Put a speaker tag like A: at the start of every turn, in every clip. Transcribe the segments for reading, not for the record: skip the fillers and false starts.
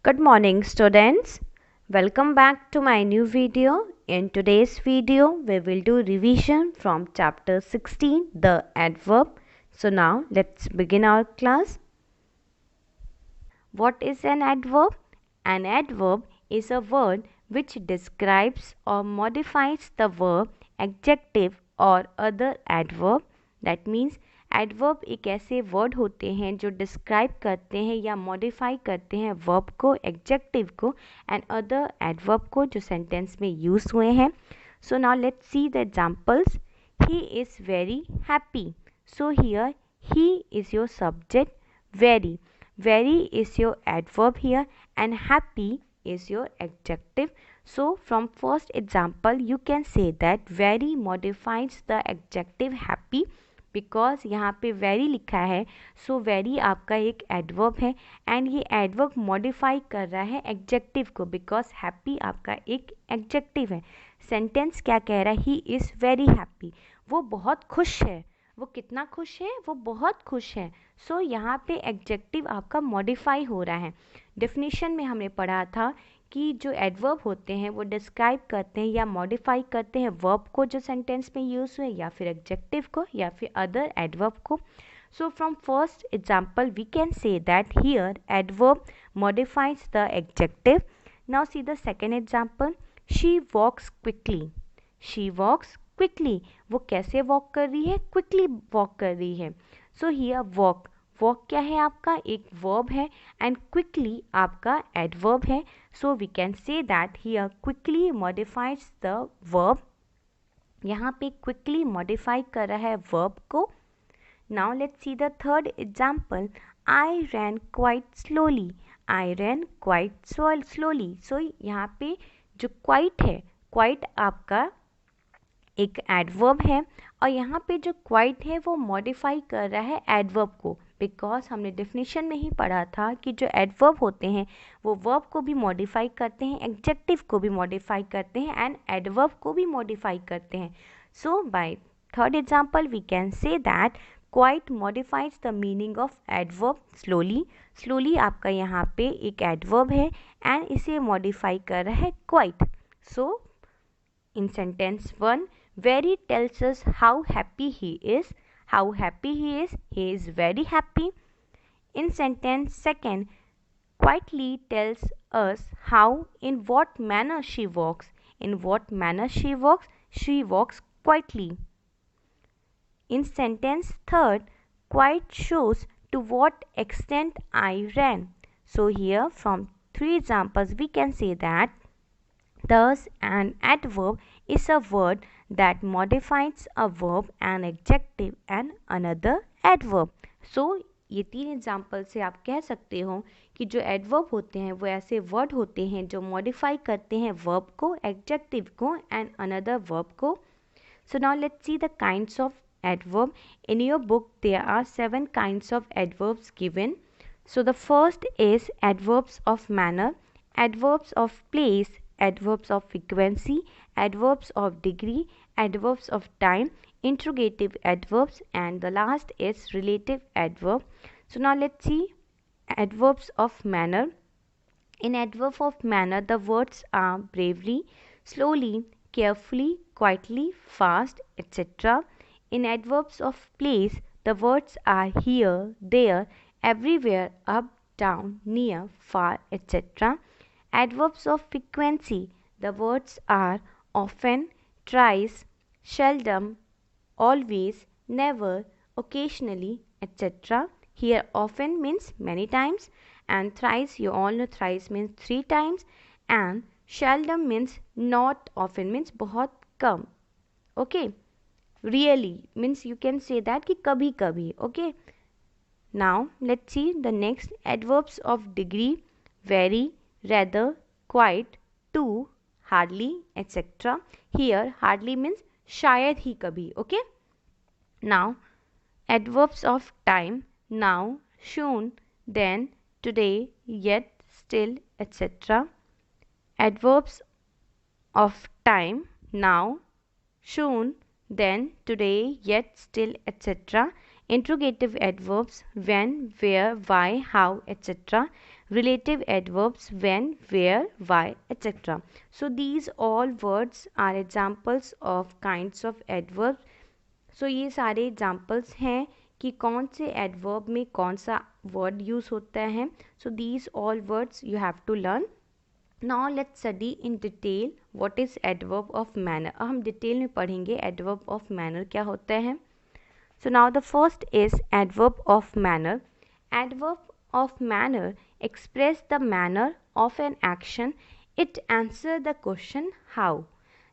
A: Good morning students. Welcome back to my new video. In today's video we will do revision from chapter 16, the adverb. So now let's begin our class. What is an adverb? An adverb is a word which describes or modifies the verb, adjective or other adverb. That means adverb एक ऐसे word होते हैं जो describe करते हैं या modify करते हैं वर्ब को, एडजेक्टिव को एंड अदर एडवर्ब को जो सेंटेंस में यूज हुए हैं. So now let's see the examples. He is very happy. So here he is your subject. Very is your adverb here and happy is your adjective. So from first example you can say that very modifies the adjective happy because यहाँ पे very लिखा है. So very आपका एक adverb है and ये adverb modify कर रहा है adjective को because happy आपका एक adjective है. Sentence क्या कह रहा है? He is very happy. वो बहुत खुश है. वो कितना खुश है? वो बहुत खुश है. सो यहाँ पे एडजेक्टिव आपका मॉडिफाई हो रहा है. डेफिनेशन में हमने पढ़ा था कि जो एडवर्ब होते हैं वो डिस्क्राइब करते हैं या मॉडिफाई करते हैं वर्ब को जो सेंटेंस में यूज़ हुए या फिर एडजेक्टिव को या फिर अदर एडवर्ब को. So from first example we can say that here adverb modifies the adjective. Now see the second example. She walks quickly. She walks quickly. वो कैसे वॉक कर रही है? क्विकली वॉक कर रही है. सो हियर वॉक क्या है? आपका एक वर्ब है एंड क्विकली आपका एडवर्ब है. So we can say that here quickly modifies the verb. यहाँ पे क्विकली मॉडिफाई कर रहा है वर्ब को. Now let's see the third example. I ran quite slowly. I ran quite slowly. So यहाँ पे जो क्वाइट है, क्वाइट आपका एक एडवर्ब है और यहाँ पे जो क्वाइट है वो मॉडिफाई कर रहा है एडवर्ब को बिकॉज हमने डेफिनेशन में ही पढ़ा था कि जो एडवर्ब होते हैं वो वर्ब को भी मॉडिफाई करते हैं, एडजेक्टिव को भी मॉडिफाई करते हैं एंड एडवर्ब को भी मॉडिफाई करते हैं. So by third example we can say that quite modifies the meaning of adverb slowly. Slowly आपका यहाँ पे एक एडवर्ब है एंड इसे मॉडिफाई कर रहा है quite. So in sentence 1, very tells us how happy he is. How happy he is. He is very happy. In sentence 2, quietly tells us how, in what manner she walks. In what manner she walks. She walks quietly. In sentence 3, quite shows to what extent I ran. So here from 3 examples we can say that thus an adverb is a word that modifies a verb, an adjective and another adverb. So ये 3 example से आप कह सकते हो कि जो adverb होते हैं वो ऐसे वर्ड होते हैं जो मॉडिफाई करते हैं वर्ब को, एडजेक्टिव को एंड अनदर वर्ब को. So now let's see the kinds of adverb. In your book there are 7 kinds of adverbs given. So the first is adverbs of manner, adverbs of place, adverbs of frequency, adverbs of degree, adverbs of time, interrogative adverbs and the last is relative adverb. So now let's see adverbs of manner. In adverb of manner the words are bravely, slowly, carefully, quietly, fast, etc. In adverbs of place the words are here, there, everywhere, up, down, near, far, etc. Adverbs of frequency the words are often, thrice, seldom, always, never, occasionally, etc. Here often means many times and thrice, you all know thrice means 3 times and seldom means not often means बहुत कम. Okay, really means you can say that कि कभी कभी. Okay, now let's see the next adverbs of degree. Very, rather, quite, too, hardly, etc. Here hardly means शायद ही कभी. Okay, now adverbs of time. Now, soon, then, today, yet, still, etc. Adverbs of time. Now, soon, then, today, yet, still, etc. interrogative adverbs when, where, why, how, etc. relative adverbs when, where, why, etc. So these all words are examples of kinds of adverbs. So ये सारे examples हैं कि कौन से adverb में कौन सा word use होता है. So these all words you have to learn. Now let's study in detail what is adverb of manner. अब हम डिटेल में पढ़ेंगे एडवर्ब ऑफ मैनर क्या होता है. So now the first is adverb of manner. Adverb of manner express the manner of an action. It answer the question how.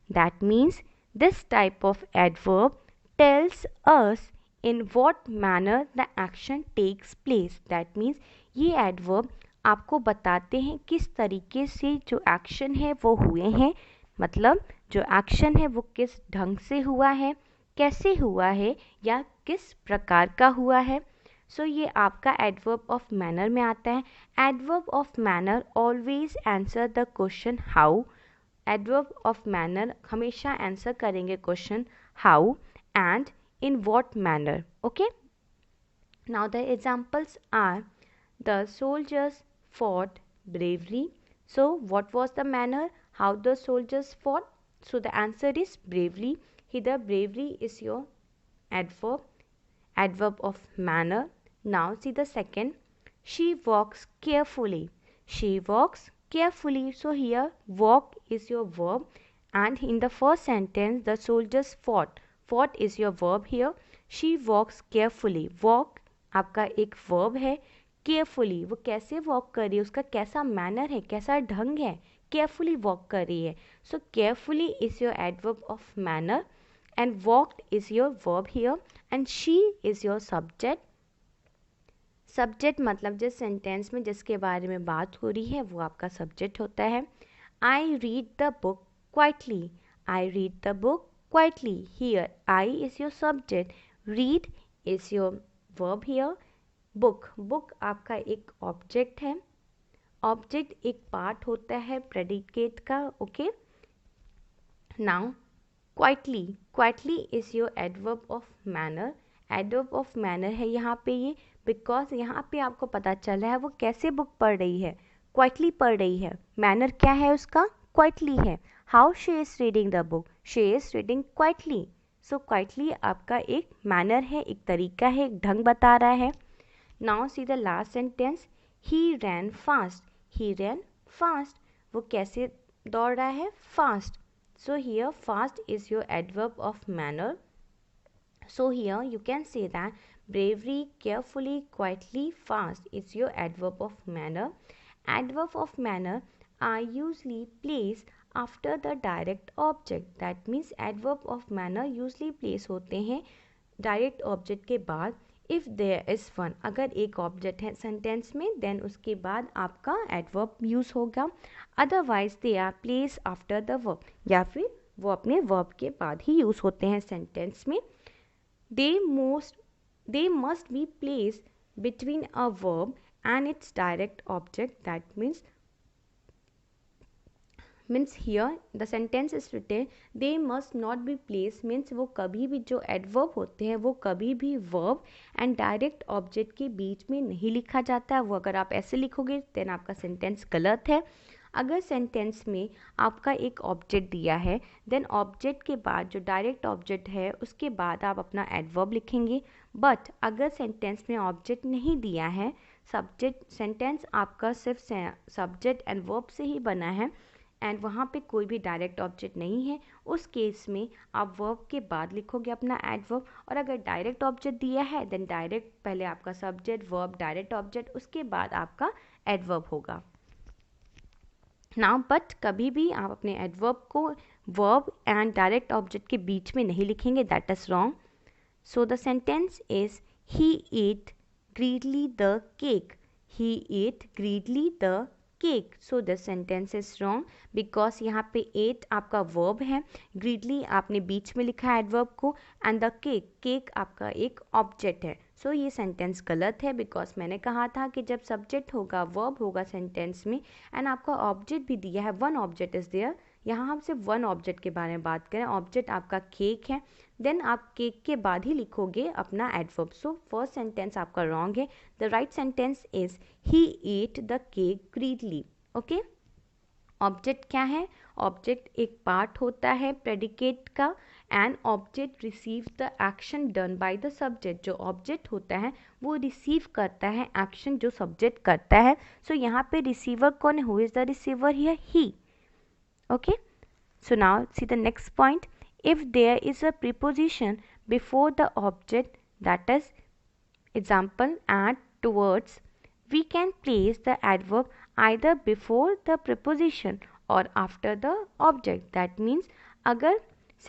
A: That means this type of adverb tells us in what manner the action takes place. That means ये adverb आपको बताते हैं किस तरीके से जो action है वो हुए हैं. मतलब जो एक्शन है वो किस ढंग से हुआ है, कैसे हुआ है या किस प्रकार का हुआ है. सो ये आपका एडवर्ब ऑफ मैनर में आता है. Adverb of manner always answer the question how. Adverb of manner हमेशा आंसर करेंगे question how and in what manner. Okay, now the examples are the soldiers fought bravely. So what was the manner how the soldiers fought? So the answer is bravely. Here bravery is your adverb of manner. Now see the second. She walks carefully. She walks carefully. So here walk is your verb, and in the first sentence the soldiers fought. Fought is your verb here. She walks carefully. Walk आपका एक verb है. Carefully वो कैसे walk कर रही है, उसका कैसा मैनर है, कैसा ढंग है, केयरफुली वॉक कर रही है. सो carefully is your adverb of manner and walked is your verb here and she is your subject. Subject मतलब जिस सेंटेंस में जिसके बारे में बात हो रही है वो आपका सब्जेक्ट होता है. I read the book quietly. I read the book quietly. Here I is your subject, read is your verb here. Book, book आपका एक ऑब्जेक्ट है. ऑब्जेक्ट एक पार्ट होता है प्रेडिकेट का. Okay, now quietly. Quietly is your adverb of manner. Adverb of manner है यहाँ पे ये, बिकॉज यहाँ पे आपको पता चल रहा है वो कैसे बुक पढ़ रही है, क्वाइटली पढ़ रही है. मैनर क्या है उसका, क्वाइटली है. How she is reading the book, she is reading quietly. So quietly आपका एक मैनर है, एक तरीका है, एक ढंग बता रहा है. Now see the last sentence. He ran fast. He ran fast. वो कैसे दौड़ रहा है, fast. So here fast is your adverb of manner. So here you can say that bravery, carefully, quietly, fast is your adverb of manner. Adverb of manner are usually placed after the direct object. That means adverb of manner usually place होते हैं direct object के बाद. If there is one, अगर एक object है sentence में then उसके बाद आपका एडवर्ब यूज़ होगा. Otherwise they are place after the verb, या फिर वो अपने वर्ब के बाद ही यूज़ होते हैं सेंटेंस में. They must be place between a verb and its direct object. That means here the sentence is written they must not be place. Means वो कभी भी जो एडवर्ब होते हैं वो कभी भी वर्ब एंड डायरेक्ट ऑब्जेक्ट के बीच में नहीं लिखा जाता है. वो अगर आप ऐसे लिखोगे देन आपका सेंटेंस गलत है. अगर सेंटेंस में आपका एक ऑब्जेक्ट दिया है देन ऑब्जेक्ट के बाद जो डायरेक्ट ऑब्जेक्ट है उसके बाद आप अपना एडवर्ब लिखेंगे. बट अगर सेंटेंस में ऑब्जेक्ट नहीं दिया है, सब्जेक्ट, सेंटेंस आपका सिर्फ सब्जेक्ट एंड वर्ब से ही बना है एंड वहाँ पे कोई भी डायरेक्ट ऑब्जेक्ट नहीं है, उस केस में आप वर्ब के बाद लिखोगे अपना एडवर्ब. और अगर डायरेक्ट ऑब्जेक्ट दिया है देन डायरेक्ट पहले आपका सब्जेक्ट, वर्ब, डायरेक्ट ऑब्जेक्ट, उसके बाद आपका एडवर्ब होगा. नाउ बट कभी भी आप अपने एडवर्ब को वर्ब एंड डायरेक्ट ऑब्जेक्ट के बीच में नहीं लिखेंगे, that is wrong. So the sentence is he ate greedily the cake. He ate greedily the cake. So the sentence is wrong because यहाँ पे ate आपका verb है, greedily आपने बीच में लिखा है adverb को, and the cake आपका एक object है. So ये sentence गलत है because मैंने कहा था कि जब subject होगा, verb होगा sentence में and आपका object भी दिया है, one object is there, यहाँ हम सिर्फ वन ऑब्जेक्ट के बारे में बात करें, ऑब्जेक्ट आपका केक है, देन आप केक के बाद ही लिखोगे अपना एडवर्ब। सो फर्स्ट सेंटेंस आपका रॉन्ग है। The right sentence is he ate the cake greedily। Okay, object क्या है? ऑब्जेक्ट एक पार्ट होता है प्रेडिकेट का, and object receive the action done by the subject. जो ऑब्जेक्ट होता है वो रिसीव करता है एक्शन जो सब्जेक्ट करता है। सो यहाँ पे रिसीवर कौन है? Who is the receiver here? He. Okay, so now see the next point. If there is a preposition before the object, that is example at, towards, we can place the adverb either before the preposition or after the object. That means अगर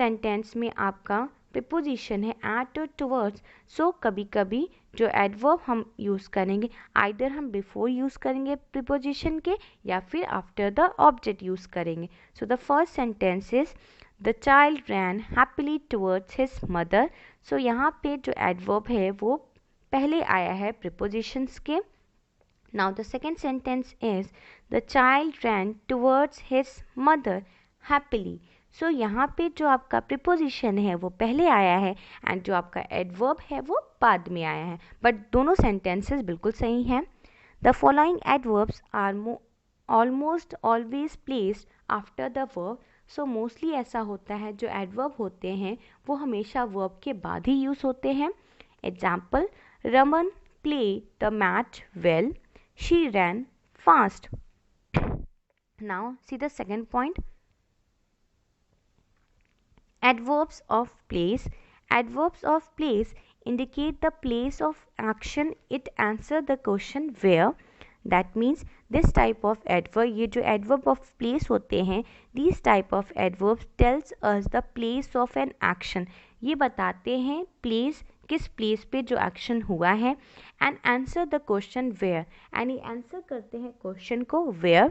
A: sentence में आपका preposition है at और towards, so कभी कभी जो adverb हम use करेंगे either हम before use करेंगे preposition के या फिर after the object use करेंगे। So the first sentence is the child ran happily towards his mother। So यहाँ पे जो adverb है वो पहले आया है prepositions के। Now the second sentence is the child ran towards his mother happily। So यहाँ पे जो आपका preposition है वो पहले आया है एंड जो आपका adverb है वो बाद में आया है, बट दोनों sentences बिल्कुल सही हैं। The following adverbs are almost always placed after the verb। So mostly ऐसा होता है जो adverb होते हैं वो हमेशा verb के बाद ही use होते हैं। Example, Raman played the match well, she ran fast। Now see the second point. Adverbs of place. Adverbs of place indicate the place of action. It answer the question where। That means this type of adverb, ये जो adverb of place होते हैं, these type of adverbs tells us the place of an action। ये बताते हैं place, किस place पे जो action हुआ है, and answer the question where, and ये answer करते हैं question को where।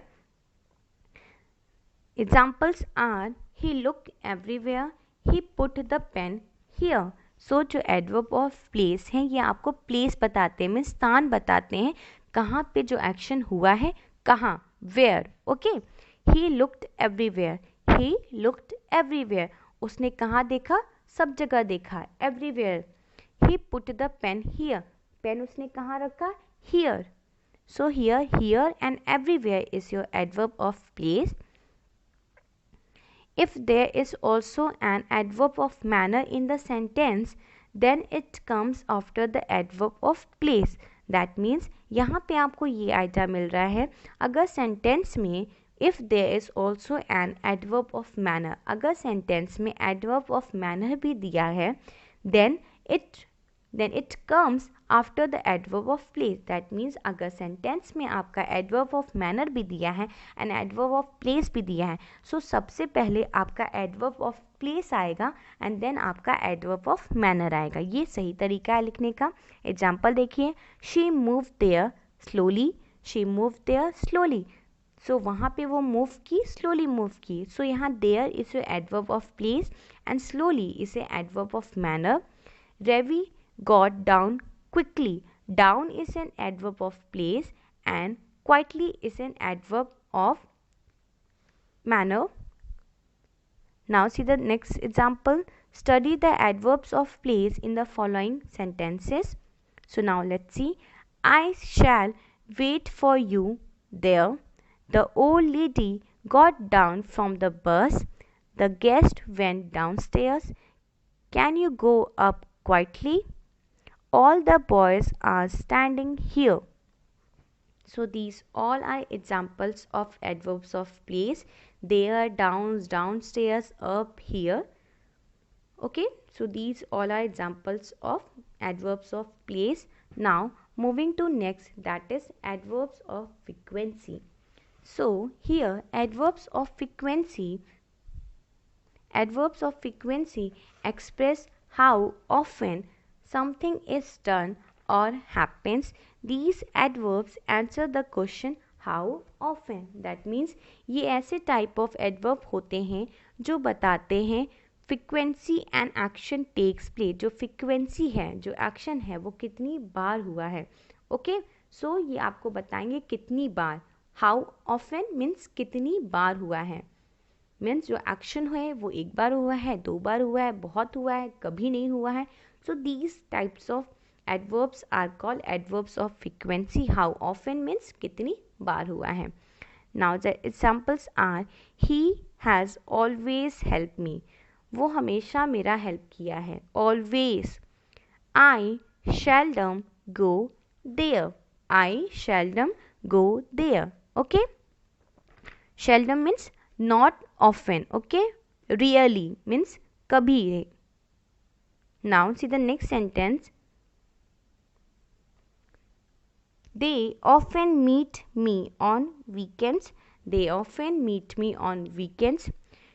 A: Examples are he looked everywhere, he put the pen here। So जो adverb of place हैं ये आपको place बताते हैं, स्थान बताते हैं कहाँ पे जो action हुआ है, कहाँ, where। okay, he looked everywhere, he looked everywhere, उसने कहाँ देखा? सब जगह देखा, everywhere। he put the pen here, pen उसने कहाँ रखा? here। so here and everywhere is your adverb of place। If there is also an adverb of manner in the sentence, then it comes after the adverb of place। That means यहाँ पे आपको ये idea मिल रहा है, अगर sentence में if there is also an adverb of manner, अगर sentence में adverb of manner भी दिया है, then it comes after the adverb of place। That means अगर sentence में आपका adverb of manner भी दिया है and adverb of place भी दिया है, so सबसे पहले आपका adverb of place आएगा and then आपका adverb of manner आएगा। ये सही तरीका है लिखने का। एग्जाम्पल देखिए, she moved there slowly, she moved there slowly। so वहाँ पे वो move की, slowly move की। so यहाँ there is a adverb of place and slowly is a adverb of manner। Ravi got down quickly, down is an adverb of place and quietly is an adverb of manner। Now see the next example. Study the adverbs of place in the following sentences। So now let's see. I shall wait for you there, the old lady got down from the bus, the guest went downstairs, can you go up quietly, all the boys are standing here। So these all are examples of adverbs of place, there, downstairs, up, here। okay, so these all are examples of adverbs of place। now moving to next, that is adverbs of frequency। so here adverbs of frequency express how often something is done or happens। These adverbs answer the question how often। That means ये ऐसे type of adverb होते हैं जो बताते हैं frequency and action takes place। जो frequency है, जो action है, वो कितनी बार हुआ है। ओके, सो ये आपको बताएंगे कितनी बार। how often means कितनी बार हुआ है। मीन्स जो एक्शन है वो एक बार हुआ है, 2 बार हुआ है, बहुत हुआ है, कभी नहीं हुआ है. So these types of adverbs are called adverbs of frequency. How often means कितनी बार हुआ है. Now the examples are he has always help me. वो हमेशा मेरा हेल्प किया है. Always. I seldom go there. I seldom go there. Okay. Seldom means not often. Okay. Rarely means kabhi. Now see the next sentence. They often meet me on weekends. They often meet me on weekends.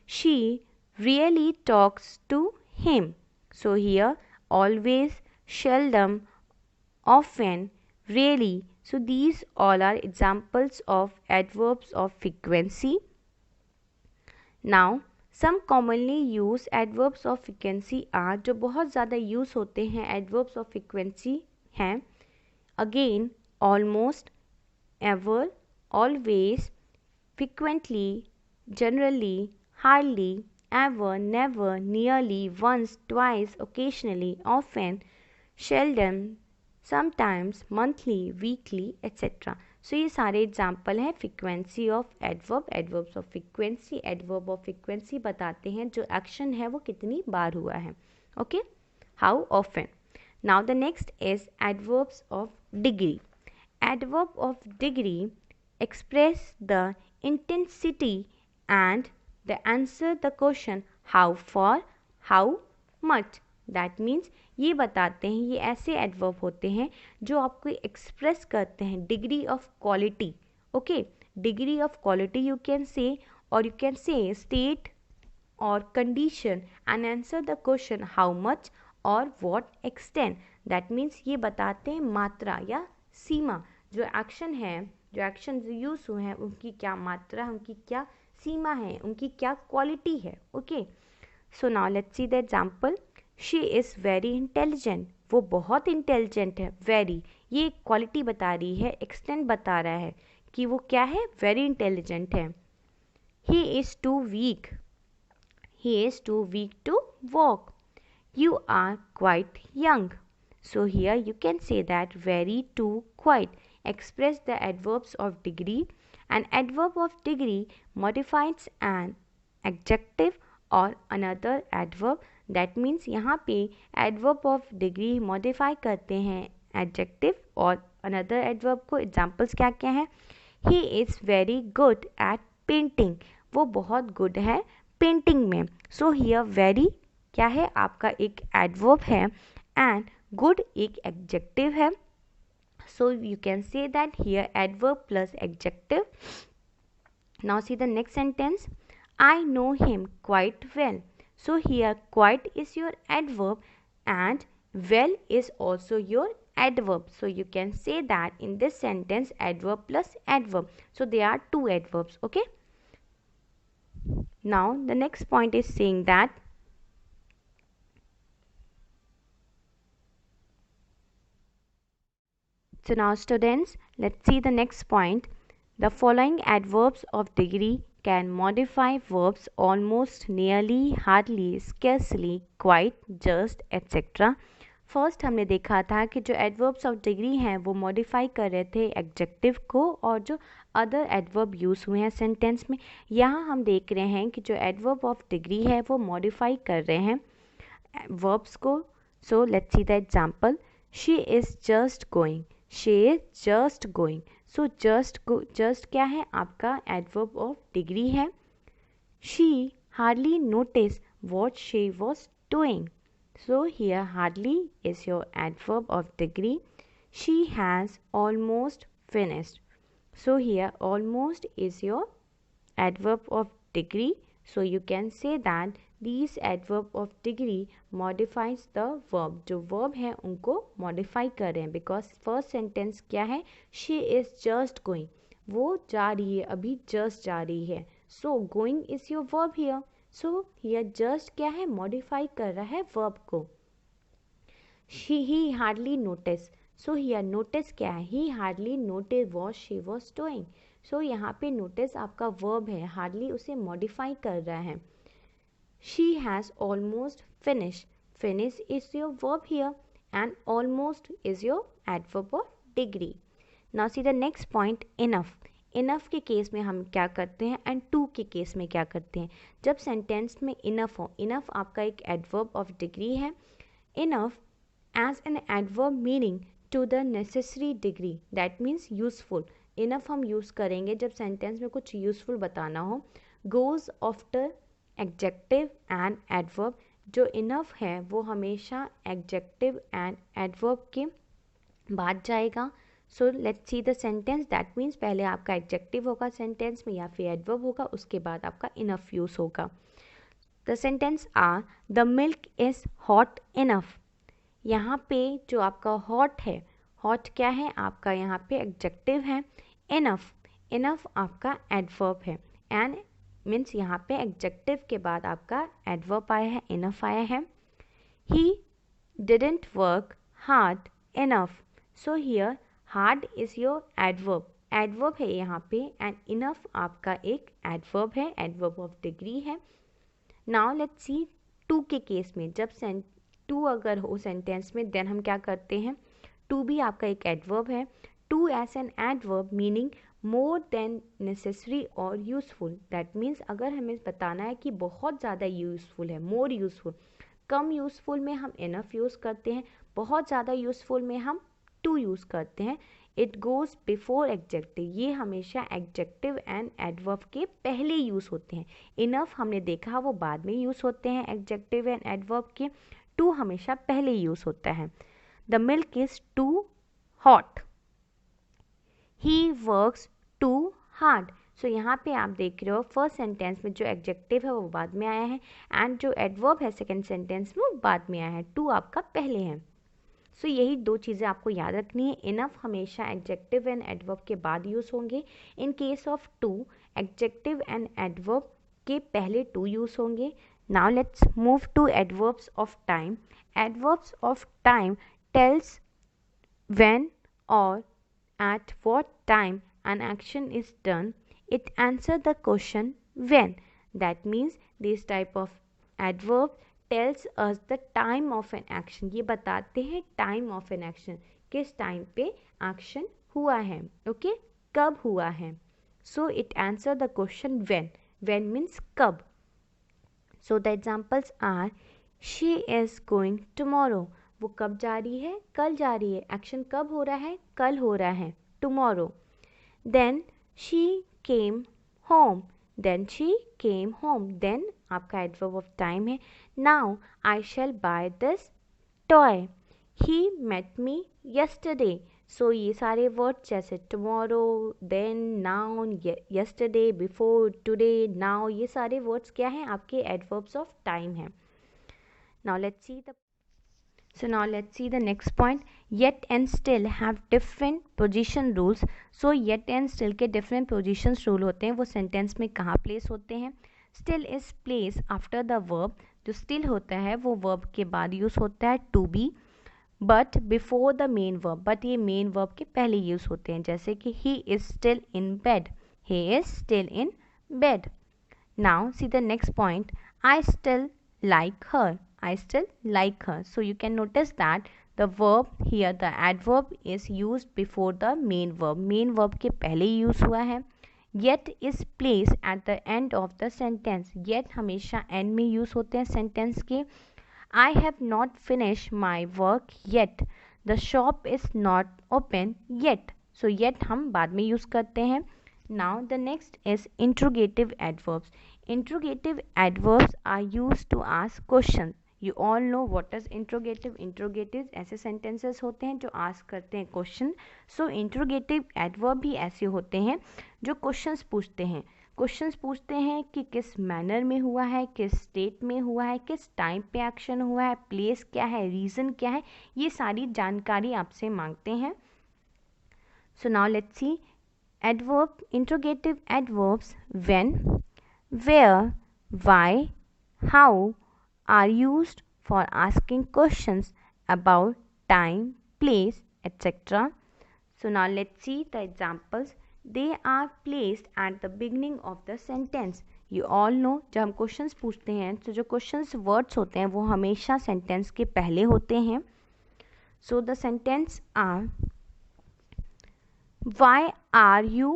A: She really talks to him. So here always, seldom, often, really. So these all are examples of adverbs of frequency. Now some commonly used adverbs of frequency are, जो बहुत ज़्यादा use होते हैं adverbs of frequency हैं, again, almost, ever, always, frequently, generally, hardly, ever, never, nearly, once, twice, occasionally, often, seldom, sometimes, monthly, weekly etcetera. So ये सारे example हैं frequency of adverb. Adverbs of frequency, adverb of frequency बताते हैं जो action है वो कितनी बार हुआ है. Okay. How often. Now the next is adverbs of degree. Adverb of degree express the intensity and they answer the question how far, how much. That means ये बताते हैं, ये ऐसे एडवर्ब होते हैं जो आपको एक्सप्रेस करते हैं degree of quality. Okay. Degree of quality you can से, और यू कैन से स्टेट और condition and answer the question how much और व्हाट एक्सटेंट. दैट मीन्स ये बताते हैं मात्रा या सीमा. जो एक्शन है, जो एक्शन यूज़ हुए हैं उनकी क्या मात्रा, उनकी क्या सीमा है, उनकी क्या क्वालिटी है. Okay. So now let's see the example. She is very intelligent. वो बहुत इंटेलिजेंट है. वेरी ये क्वालिटी बता रही है, एक्सटेंट बता रहा है कि वो क्या है, वेरी इंटेलिजेंट है. He is too weak. He is too weak to walk. You are quite young. So here you can say that very, too, quite express the adverbs of degree. An adverb of degree modifies an adjective or another adverb. That means यहाँ पे adverb of degree modify करते हैं adjective और another adverb को. examples क्या क्या हैं. He is very good at painting. वो बहुत good है painting में. So here very क्या है आपका एक adverb है and good एक adjective है. So you can say that here adverb plus adjective. Now see the next sentence. I know him quite well. So here quite is your adverb and well is also your adverb. So you can say that in this sentence adverb plus adverb. So there are two adverbs. Okay. Now the next point is saying that so now students, let's see the next point. The following adverbs of degree can modify verbs almost, nearly, hardly, scarcely, quite, just, etc. First हमने देखा था कि जो adverbs of degree हैं वो modify कर रहे थे एडजेक्टिव को, और जो अदर एडवर्ब यूज़ हुए हैं सेंटेंस में, यहाँ हम देख रहे हैं कि जो एडवर्ब ऑफ डिग्री है वो मॉडिफाई कर रहे हैं वर्ब्स को. सो let's see the example. She is just going. She is just going. So just क्या है आपका एडवर्ब ऑफ डिग्री है. She hardly notice what she was doing. So here hardly is your adverb of degree. She has almost finished. So here almost is your adverb of degree. So you can say that these adverb of degree modifies the verb. जो verb है उनको modify कर रहे हैं because first sentence क्या है, she is just going. वो जा रही है, अभी just जा रही है. So going is your verb here. So here just क्या है, मॉडिफाई कर रहा है वर्ब को. He hardly notice. So here notice क्या है, he hardly notice what she was doing. So यहाँ पे नोटिस आपका वर्ब है, हार्डली उसे मॉडिफाई कर रहा है. She has almost finish. Finish is your verb here and almost is your adverb of degree. Now see the next point, enough. Enough के case में हम क्या करते हैं एंड टू के केस में क्या करते हैं. जब सेंटेंस में इनफ हो, इनफ आपका एक एडवर्ब ऑफ डिग्री है. Enough as an adverb meaning to the necessary degree, that means useful. Enough हम यूज़ करेंगे जब सेंटेंस में कुछ यूजफुल बताना हो. Goes after adjective and adverb. जो इनफ है वो हमेशा एडजेक्टिव एंड एडवर्ब के बाद जाएगा. So let's see the sentence. That means पहले आपका एडजेक्टिव होगा सेंटेंस में या फिर एडवर्ब होगा, उसके बाद आपका इनफ यूज होगा. The sentence are the milk is hot enough. यहाँ पे जो आपका हॉट है, हॉट क्या है आपका यहाँ पे एडजेक्टिव है. इनफ, इनफ आपका एडवर्ब है एंड मीन्स यहाँ पे एडजेक्टिव के बाद आपका एडवर्ब आया है, इनफ आया है. He didn't work hard enough. So here hard is your adverb, adverb है यहाँ पे एंड इनफ आपका एक एडवर्ब है, एडवर्ब ऑफ डिग्री है. नाउ लेट्स सी टू के केस में. जब टू अगर हो सेंटेंस में देन हम क्या करते हैं. टू भी आपका एक एडवर्ब है. Too as an adverb meaning more than necessary और यूजफुल. दैट मीन्स अगर हमें बताना है कि बहुत ज़्यादा यूजफुल है, मोर यूजफुल. कम यूजफुल में हम इनफ यूज़ करते हैं, बहुत ज़्यादा यूजफुल में हम टू यूज़ करते हैं. It goes before adjective. ये हमेशा एडजेक्टिव एंड एडवर्ब के पहले यूज़ होते हैं. इनफ हमने देखा वो बाद में यूज़ होते हैं एडजेक्टिव एंड एडवर्ब के. टू हमेशा पहले यूज़ होता है. The milk is too hot. He works too hard. So यहाँ पे आप देख रहे हो फर्स्ट सेंटेंस में जो एडजेक्टिव है वो बाद में आया है एंड जो एडवर्ब है सेकेंड सेंटेंस में वो बाद में आया है. टू आपका पहले है. सो यही दो चीज़ें आपको याद रखनी है. इनफ हमेशा एडजेक्टिव एंड एडवर्ब के बाद यूज़ होंगे. In case of too adjective and adverb के पहले टू यूज़ होंगे. Now let's move to adverbs of time. Adverbs of time tells when or at what time an action is done. It answers the question when. That means this type of adverb tells us the time of an action. ये बताते हैं time of an action, किस time पे action हुआ है. Okay, कब हुआ है. So it answers the question when. When means कब. So the examples are she is going tomorrow. वो कब जा रही है, कल जा रही है. एक्शन कब हो रहा है, कल हो रहा है, tomorrow. Then she came home. Then she came home. Then आपका एडवर्ब ऑफ टाइम है. Now I shall buy this toy. He met me yesterday. So ये सारे वर्ड्स जैसे tomorrow, then, noun, yesterday, before, today, now, ये सारे words क्या हैं आपके एडवर्ब्स ऑफ टाइम हैं. Now let's see the So now let's see the next point. Yet and still have different position rules. So yet and still के different positions rule होते हैं. वो sentence में कहाँ place होते हैं. Still is placed after the verb. जो still होता है वो verb के बाद use होता है to be, but before the main verb. But ये main verb के पहले use होते हैं. जैसे कि he is still in bed. He is still in bed. Now see the next point. I still like her. I still like her. So you can notice that the verb here, the adverb is used before the main verb. Main verb के पहले use हुआ है. Yet is placed at the end of the sentence. Yet हमेशा end में use होते हैं sentence के. I have not finished my work yet. The shop is not open yet. So yet हम बाद में use करते हैं. Now the next is interrogative adverbs. Interrogative adverbs are used to ask questions. You all know what is interrogative. Interrogatives ऐसे sentences होते हैं जो ask करते हैं question. So interrogative adverb भी ऐसे होते हैं जो questions पूछते हैं. क्वेश्चंस पूछते हैं कि किस मैनर में हुआ है, किस स्टेट में हुआ है, किस टाइम पे एक्शन हुआ है, प्लेस क्या है, रीज़न क्या है, ये सारी जानकारी आपसे मांगते हैं. So now let's see adverb, interrogative adverbs when, where, why, how are used for asking questions about time, place, etc. So now let's see the examples. They are placed at the beginning of the sentence. You all know, जब हम questions पूछते हैं तो जो questions words होते हैं वो हमेशा सेंटेंस के पहले होते हैं। So the sentence are, why are you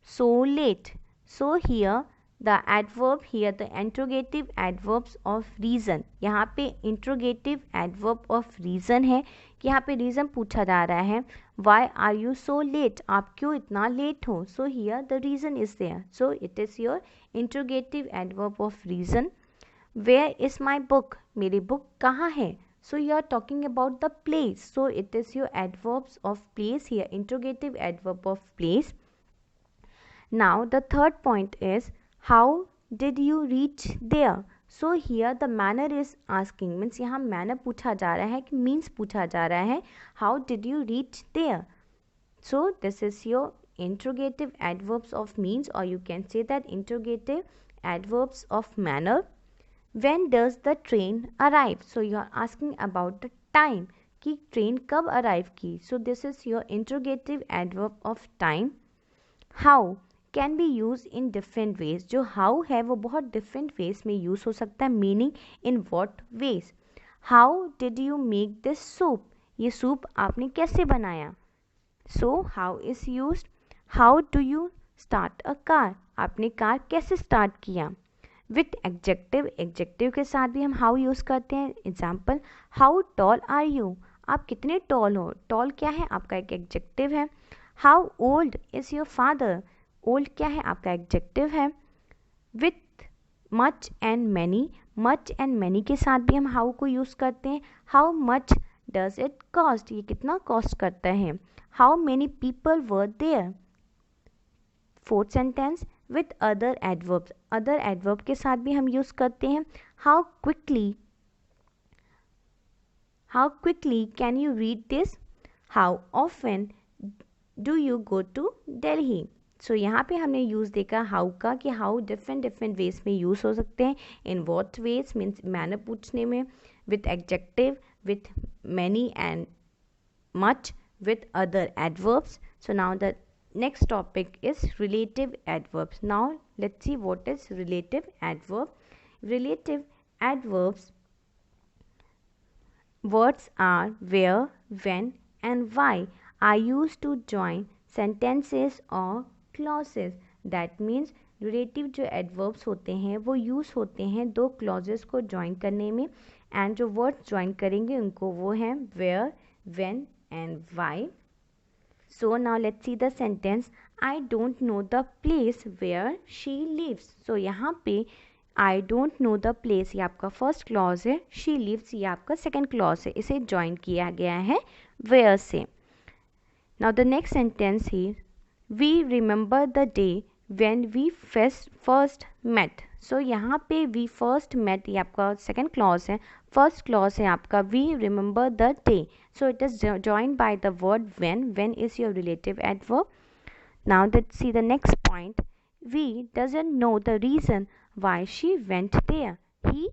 A: so late? So here the adverb, here the interrogative adverbs of reason, यहाँ पे interrogative adverb of reason है कि यहाँ पे reason पूछा जा रहा है why are you so late, आप क्यों इतना late हो। So here the reason is there, so it is your interrogative adverb of reason। where is my book, मेरी book कहाँ है। So you are talking about the place, so it is your adverbs of place here, interrogative adverb of place। Now the third point is, how did you reach there? So here the manner is asking, means यहाँ manner पूछा जा रहा है कि means पूछा जा रहा है, how did you reach there? So this is your interrogative adverbs of means, or you can say that interrogative adverbs of manner। When does the train arrive? So you are asking about the time कि train कब arrive की। So this is your interrogative adverb of time। How can be used in different ways, जो how है वो बहुत different ways में use हो सकता है। Meaning in what ways? How did you make this soup? ये soup आपने कैसे बनाया। So how is used। How do you start a car? आपने कार कैसे start किया। विथ एग्जेक्टिव, एग्जेक्टिव के साथ भी हम हाउ यूज़ करते हैं। Example, how tall are you, आप कितने टॉल हो। टॉल क्या है, आपका एक एग्जेक्टिव है। How old is your father, old क्या है, आपका एग्जेक्टिव है। With much and many, much and many के साथ भी हम हाउ को यूज़ करते हैं। How much does it cost, ये कितना कॉस्ट करता है। How many people were there. Fourth sentence, with other adverbs, other adverb के साथ भी हम यूज़ करते हैं। How quickly can you read this. How often do you go to Delhi. So यहाँ पे हमने यूज़ देखा हाउ का कि हाउ डिफरेंट वेज में यूज़ हो सकते हैं। In what ways means manner पूछने में, with adjective, with many and much, with other adverbs। So now the next topic is relative adverbs। Now let's see what is relative adverb। Relative adverbs words are where, when and why are used to join sentences or clauses। That means relative जो adverbs होते हैं वो use होते हैं दो clauses को join करने में, and जो words join करेंगे उनको वो हैं where, when and why। So now let's see the sentence, I don't know the place where she lives। So यहाँ पे I don't know the place ये आपका first clause है, she lives ये आपका second clause है, इसे join किया गया है where से। Now the next sentence is, we remember the day when we first met। So यहाँ पे we first met ये आपका second clause है, first clause है आपका we remember the day। So it is joined by the word when। When is your relative adverb। Now let's see the next point, we doesn't know the reason why she went there। He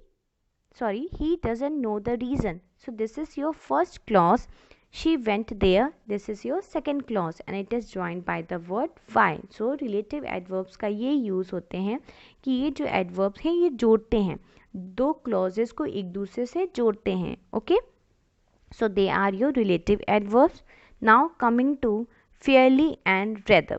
A: doesn't know the reason। So this is your first clause, she went there, this is your second clause and it is joined by the word why। So relative adverbs का ये use होते हैं कि ये जो adverbs हैं ये जोड़ते हैं, दो clauses को एक दूसरे से जोड़ते हैं। Okay, so they are your relative adverbs। Now coming to fairly and rather।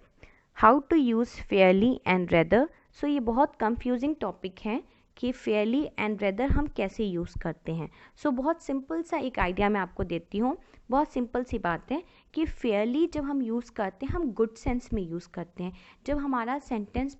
A: how to use fairly and rather। so ये बहुत confusing topic है कि फेयरली एंड रेदर हम कैसे यूज़ करते हैं। सो बहुत सिंपल सा एक आइडिया मैं आपको देती हूँ। बहुत सिंपल सी बात है कि फेयरली जब हम यूज़ करते हैं हम गुड सेंस में यूज़ करते हैं। जब हमारा सेंटेंस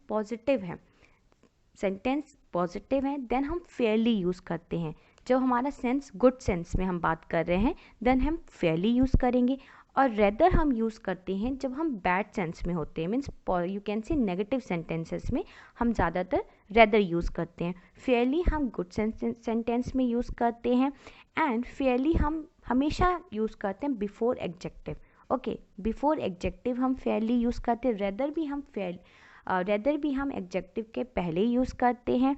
A: पॉजिटिव है देन हम फेयरली यूज़ करते हैं। जब हमारा सेंस गुड सेंस में हम बात कर रहे हैं देन हम फेयरली यूज़ करेंगे। और रेदर हम यूज़ करते हैं जब हम बैड सेंस में होते हैं, मीन्स यू कैन से नेगेटिव सेंटेंसेस में हम ज़्यादातर रेदर यूज़ करते हैं। फेयरली हम गुड सेंटेंस में यूज़ करते हैं एंड फेयरली हम हमेशा यूज़ करते हैं before executive. Okay, before executive हम फेयरली यूज़ करते हैं, रेदर भी हम एग्जेक्टिव के पहले यूज़ करते हैं।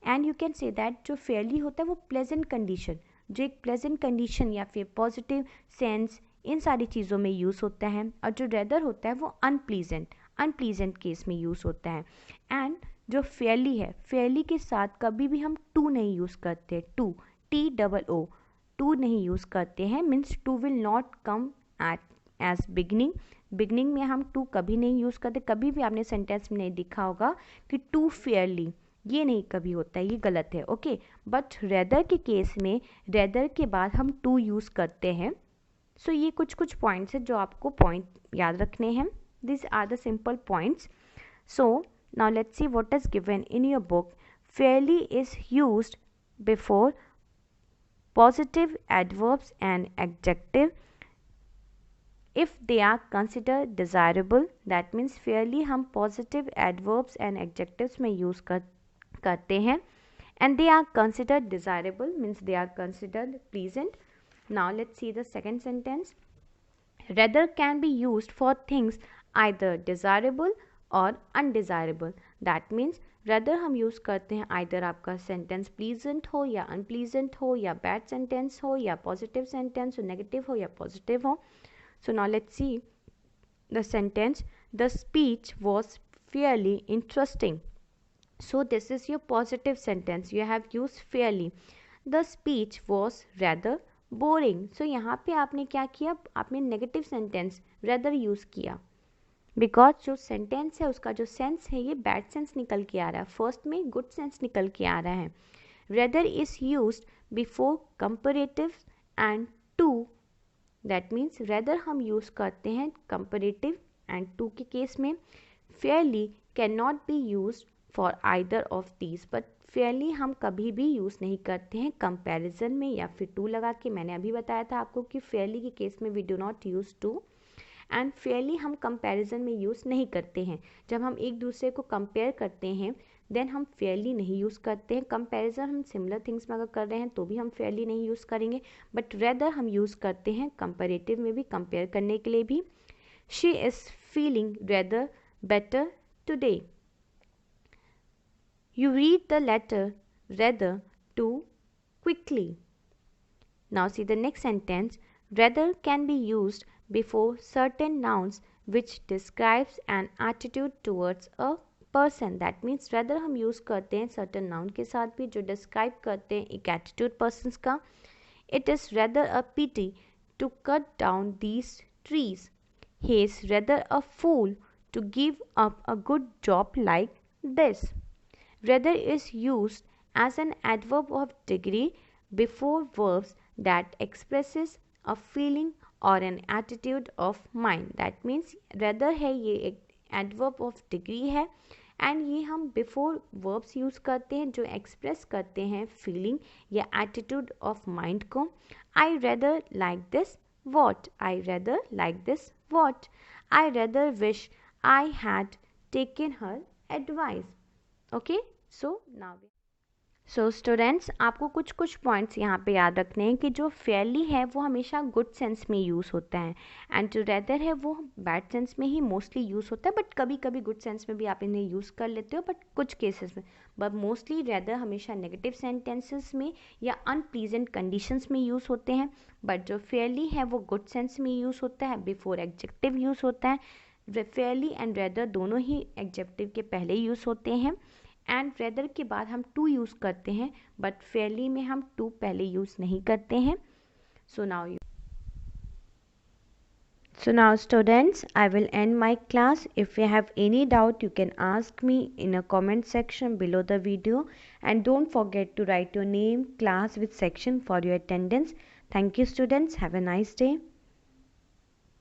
A: And you can say that जो फेयरली होता है वो प्लेजेंट कंडीशन, जो एक प्लेजेंट कंडीशन या फिर पॉजिटिव सेंस इन सारी चीज़ों में यूज़ होता है। और जो रेदर होता है वो अनप्लीजेंट केस में यूज़ होता है। एंड जो फेयरली है, फेयरली के साथ कभी भी हम टू नहीं यूज़ करते, टू TOO टू नहीं यूज़ करते हैं, means too will not come at as beginning में हम टू कभी नहीं यूज़ करते। कभी भी आपने सेंटेंस में नहीं देखा होगा कि टू फेयरली, ये नहीं कभी होता है, ये गलत है। ओके, बट रेदर के केस में रेदर के बाद हम टू यूज़ करते हैं। सो ये कुछ पॉइंट्स है जो आपको पॉइंट याद रखने हैं। This are the simple points. So now let's see what is given in your book. Fairly is used before positive adverbs and adjective if they are considered desirable. That means fairly हम positive adverbs and adjectives में use करते हैं, and they are considered desirable means they are considered pleasant. Now let's see the second sentence. Rather can be used for things either desirable और undesirable. That means rather हम use करते हैं either आपका sentence pleasant हो या unpleasant हो, या bad sentence हो या पॉजिटिव सेंटेंस हो, नेगेटिव हो या पॉजिटिव हो. So now let's see the sentence. The speech was fairly interesting. So this is your positive sentence. You have used fairly. The speech was rather boring. So यहाँ पे आपने क्या किया, आपने नेगेटिव सेंटेंस rather यूज़ किया, because जो sentence है उसका जो सेंस है ये बैड सेंस निकल के आ रहा है, फर्स्ट में गुड सेंस निकल के आ रहा है. Rather is used before comparative and too. That means rather हम यूज़ करते हैं कंपैरेटिव एंड टू के केस में. Fairly can not be used for either of these. But fairly हम कभी भी यूज़ नहीं करते हैं कंपैरिजन में या फिर टू लगा के. मैंने अभी बताया था आपको कि फेयरली के केस में we do not use too, and fairly हम कंपैरिजन में यूज़ नहीं करते हैं. जब हम एक दूसरे को कंपेयर करते हैं देन हम फेयरली नहीं यूज़ करते हैं. कंपैरिजन हम सिमिलर थिंग्स में अगर कर रहे हैं तो भी हम फेयरली नहीं यूज़ करेंगे, बट रेदर हम यूज़ करते हैं कंपैरेटिव में भी, कंपेयर करने के लिए भी. She is feeling rather better today. You read the letter rather too quickly. Now see the next sentence. Rather can be used before certain nouns which describes an attitude towards a person. That means rather हम use करते हैं certain noun के साथ भी जो describe करते हैं एक attitude persons का. It is rather a pity to cut down these trees. He is rather a fool to give up a good job like this. Rather is used as an adverb of degree before verbs that expresses a feeling or an attitude of mind. That means rather है ये एक adverb of degree है, and ये हम before verbs use करते हैं जो express करते हैं feeling या attitude of mind को. I rather like this what. I rather like this what. I rather wish I had taken her advice. Okay, so now so students आपको कुछ points यहाँ पे याद रखने हैं कि जो फेयरली है वो हमेशा गुड सेंस में यूज़ होता है, एंड जो रेदर है वो बैड सेंस में ही मोस्टली यूज़ होता है. बट कभी कभी गुड सेंस में भी आप इन्हें यूज़ कर लेते हो, बट कुछ केसेस में. बट मोस्टली रेदर हमेशा नेगेटिव सेंटेंसेस में या अनप्लीजेंट कंडीशंस में यूज़ होते हैं. बट जो फेयरली है वो गुड सेंस में यूज़ होता है, बिफोर एडजेक्टिव यूज़ होता है. फेयरली एंड रेदर दोनों ही एडजेक्टिव के पहले यूज़ होते हैं, एंड रेदर के बाद हम टू यूज़ करते हैं, बट फेयरली में हम टू पहले यूज़ नहीं करते हैं. So now students I will end my class. If you have any doubt you can ask me in a comment section below the video, and don't forget to write your name, class with section for your attendance. Thank you students. Have a nice day.